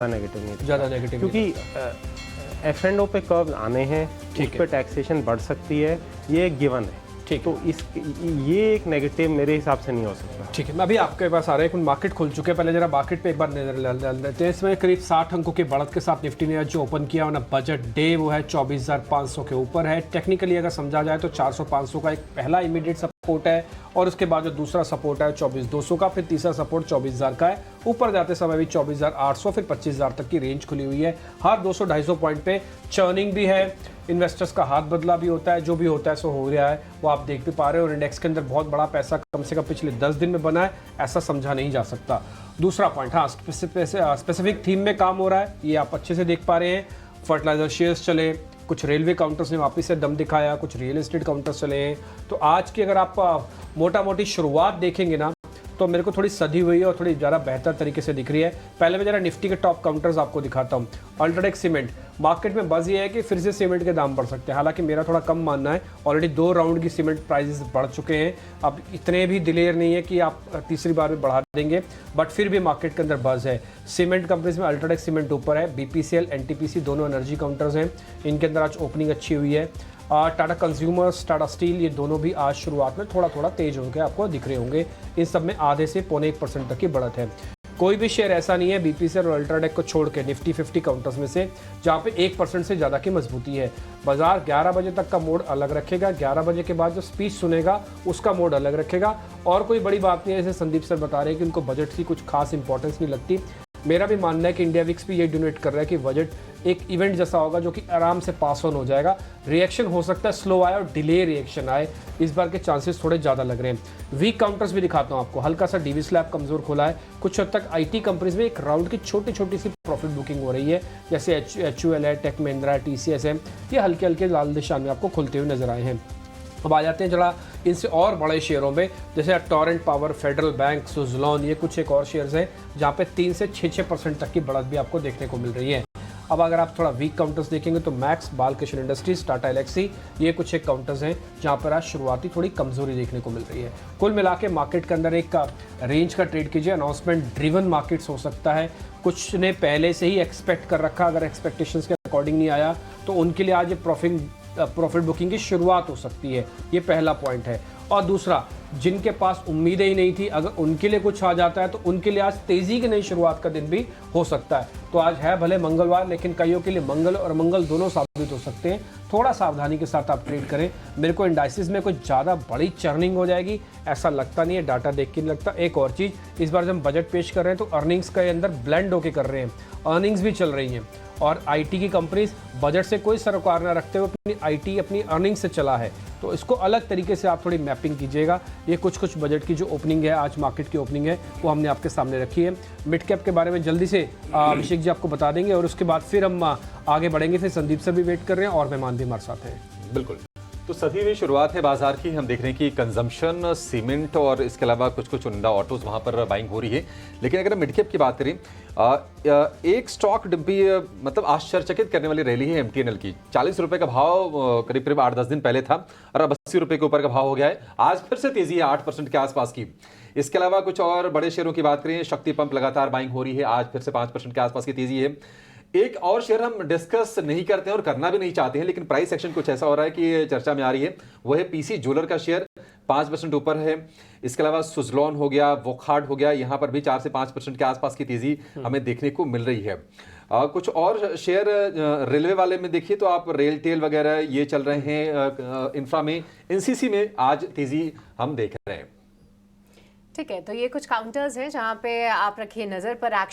Negative नहीं, ज़्यादा negative क्योंकि एफ एंड ओ पे कर्व आने हैं, उस पे टैक्सेशन बढ़ सकती है, ये एक गिवन है। ठीक, तो ये एक नेगेटिव मेरे हिसाब से नहीं हो सकता। ठीक है, मैं अभी आपके पास आ रहा है, मार्केट खुल चुके हैं, पहले जरा मार्केट पे एक बार नजर डाल देते हैं। इसमें करीब 60 अंकों की बढ़त के साथ निफ्टी ने आज जो ओपन किया ना, बजट डे वो है 24,500 के ऊपर है। टेक्निकली अगर समझा जाए तो 400-500 का एक पहला इमीडिएट सपोर्ट है, और उसके बाद जो दूसरा सपोर्ट है 24,200 का, फिर तीसरा सपोर्ट 24,000 का है। ऊपर जाते समय भी 24,800 फिर 25,000 तक की रेंज खुली हुई है। हर 200-250 पॉइंट पे चर्निंग भी है, इन्वेस्टर्स का हाथ बदला भी होता है, जो भी होता है सो हो रहा है, वो आप देख भी पा रहे हो। और इंडेक्स के अंदर बहुत बड़ा पैसा कम से कम पिछले 10 दिन में बना है, ऐसा समझा नहीं जा सकता। दूसरा पॉइंट, हाँ, स्पेसिफिक थीम में काम हो रहा है, ये आप अच्छे से देख पा रहे हैं। फर्टिलाइजर शेयर्स चले, कुछ रेलवे काउंटर्स ने वापस से दम दिखाया, कुछ रियल एस्टेट काउंटर्स चले हैं। तो आज की अगर आप मोटा मोटी शुरुआत देखेंगे ना, तो मेरे को थोड़ी सधी हुई है और थोड़ी ज़्यादा बेहतर तरीके से दिख रही है। पहले मैं जरा निफ्टी के टॉप काउंटर्स आपको दिखाता हूँ। अल्ट्राटेक सीमेंट, मार्केट में बस ये है कि फिर से सीमेंट के दाम बढ़ सकते हैं, हालांकि मेरा थोड़ा कम मानना है। ऑलरेडी 2 राउंड की सीमेंट प्राइसेस बढ़ चुके हैं, अब इतने भी दिलेर नहीं है कि आप तीसरी बार में बढ़ा देंगे, बट फिर भी मार्केट के अंदर बस है। सीमेंट कंपनीज में अल्ट्राटेक सीमेंट ऊपर है, बीपीसीएल, एनटीपीसी दोनों एनर्जी काउंटर्स हैं, इनके अंदर आज ओपनिंग अच्छी हुई है। टाटा कंज्यूमर्स, टाटा स्टील, ये दोनों भी आज शुरुआत में थोड़ा थोड़ा तेज होकर आपको दिख रहे होंगे। इन सब में आधे से 0.25% तक की बढ़त है। कोई भी शेयर ऐसा नहीं है बीपीसीएल और अल्ट्राटेक को छोड़ के निफ्टी 50 काउंटर्स में से जहाँ पे 1% से ज़्यादा की मजबूती है। बाजार 11 बजे तक का मोड अलग रखेगा, 11 बजे के बाद जो स्पीच सुनेगा उसका मोड अलग रखेगा। और कोई बड़ी बात नहीं है, जैसे संदीप सर बता रहे हैं कि उनको बजट की कुछ खास इंपॉर्टेंस नहीं लगती। मेरा भी मानना है कि इंडिया विक्स भी ये डोनेट कर रहा है कि बजट एक इवेंट जैसा होगा जो कि आराम से पास ऑन हो जाएगा। रिएक्शन हो सकता है स्लो आए और डिले रिएक्शन आए, इस बार के चांसेस थोड़े ज़्यादा लग रहे हैं। वीक काउंटर्स भी दिखाता हूँ आपको, हल्का सा डीवी स्लैब कमज़ोर खोला है। कुछ हद तक आईटी कंपनीज में एक राउंड की छोटी छोटी सी प्रॉफिट बुकिंग हो रही है, जैसे HUL है, टेक महिंद्रा है, TCS है, ये हल्के हल्के लाल निशान में आपको खुलते हुए नजर आए हैं। अब आ जाते हैं जरा इनसे और बड़े शेयरों में, जैसे Torrent power, federal bank, Suzlon, ये कुछ एक और शेयर्स हैं जहाँ पे 3 से 6% तक की बढ़त भी आपको देखने को मिल रही है। अब अगर आप थोड़ा वीक काउंटर्स देखेंगे तो मैक्स, बालकृष्ण इंडस्ट्रीज, टाटा एलेक्सी, ये कुछ एक काउंटर्स हैं जहाँ पर आज शुरुआती थोड़ी कमजोरी देखने को मिल रही है। कुल मिला के मार्केट के अंदर एक रेंज का ट्रेड कीजिए। अनाउंसमेंट ड्रिवन मार्केट्स हो सकता है, कुछ ने पहले से ही एक्सपेक्ट कर रखा, अगर एक्सपेक्टेशंस के अकॉर्डिंग नहीं आया तो उनके लिए आज प्रॉफिट बुकिंग की शुरुआत हो सकती है, ये पहला पॉइंट है। और दूसरा, जिनके पास उम्मीदें ही नहीं थी, अगर उनके लिए कुछ आ जाता है तो उनके लिए आज तेजी की नई शुरुआत का दिन भी हो सकता है। तो आज है भले मंगलवार, लेकिन कईयों के लिए मंगल और मंगल दोनों साबित हो सकते हैं। थोड़ा सावधानी के साथ आप ट्रेड करें। मेरे को इंडाइसिस में कुछ ज़्यादा बड़ी चर्निंग हो जाएगी ऐसा लगता नहीं है, डाटा देख के नहीं लगता। एक और चीज़, इस बार जब हम बजट पेश कर रहे हैं तो अर्निंग्स के अंदर ब्लेंड होके कर रहे हैं, अर्निंग्स भी चल रही हैं, और आईटी की कंपनीज बजट से कोई सरोकार न रखते हुए अपनी आईटी अपनी अर्निंग से चला है, तो इसको अलग तरीके से आप थोड़ी मैपिंग कीजिएगा। ये कुछ बजट की जो ओपनिंग है, आज मार्केट की ओपनिंग है, वो हमने आपके सामने रखी है। मिड कैप के बारे में जल्दी से अभिषेक जी आपको बता देंगे, और उसके बाद फिर हम आगे बढ़ेंगे। फिर संदीप सर भी वेट कर रहे हैं और मेहमान भी हमारे साथ हैं। बिल्कुल, तो सदी हुई शुरुआत है बाजार की। हम देख रहे हैं कि कंजम्पशन, सीमेंट और इसके अलावा कुछ चुनिंदा ऑटोज वहाँ पर बाइंग हो रही है। लेकिन अगर मिड कैप की बात करें, एक स्टॉक भी मतलब आश्चर्यचकित करने वाली रैली है MTNL की। 40 रुपए का भाव करीब करीब 8-10 दिन पहले था, और अब 80 रुपए के ऊपर का भाव हो गया है। आज फिर से तेजी है 8% के आसपास की। इसके अलावा कुछ और बड़े शेयरों की बात करें, शक्ति पंप लगातार बाइंग हो रही है, आज फिर से 5% के आसपास की तेजी है। एक और शेयर हम डिस्कस नहीं करते हैं और करना भी नहीं चाहते हैं, लेकिन प्राइस एक्शन कुछ ऐसा हो रहा है कि चर्चा में आ रही है, वो है PC ज्वेलर का शेयर, 5% ऊपर है। इसके अलावा सुजलॉन हो गया, वोकहार्ट हो गया, यहाँ पर भी 4 से 5% के आसपास की तेजी हमें देखने को मिल रही है। कुछ और शेयर रेलवे वाले में देखिए तो आप रेलटेल वगैरह ये चल रहे हैं। इंफ्रा में, NCC में आज तेजी हम देख रहे हैं। ठीक है, तो ये कुछ काउंटर्स हैं जहाँ पे आप रखिए नज़र पर। एक्शन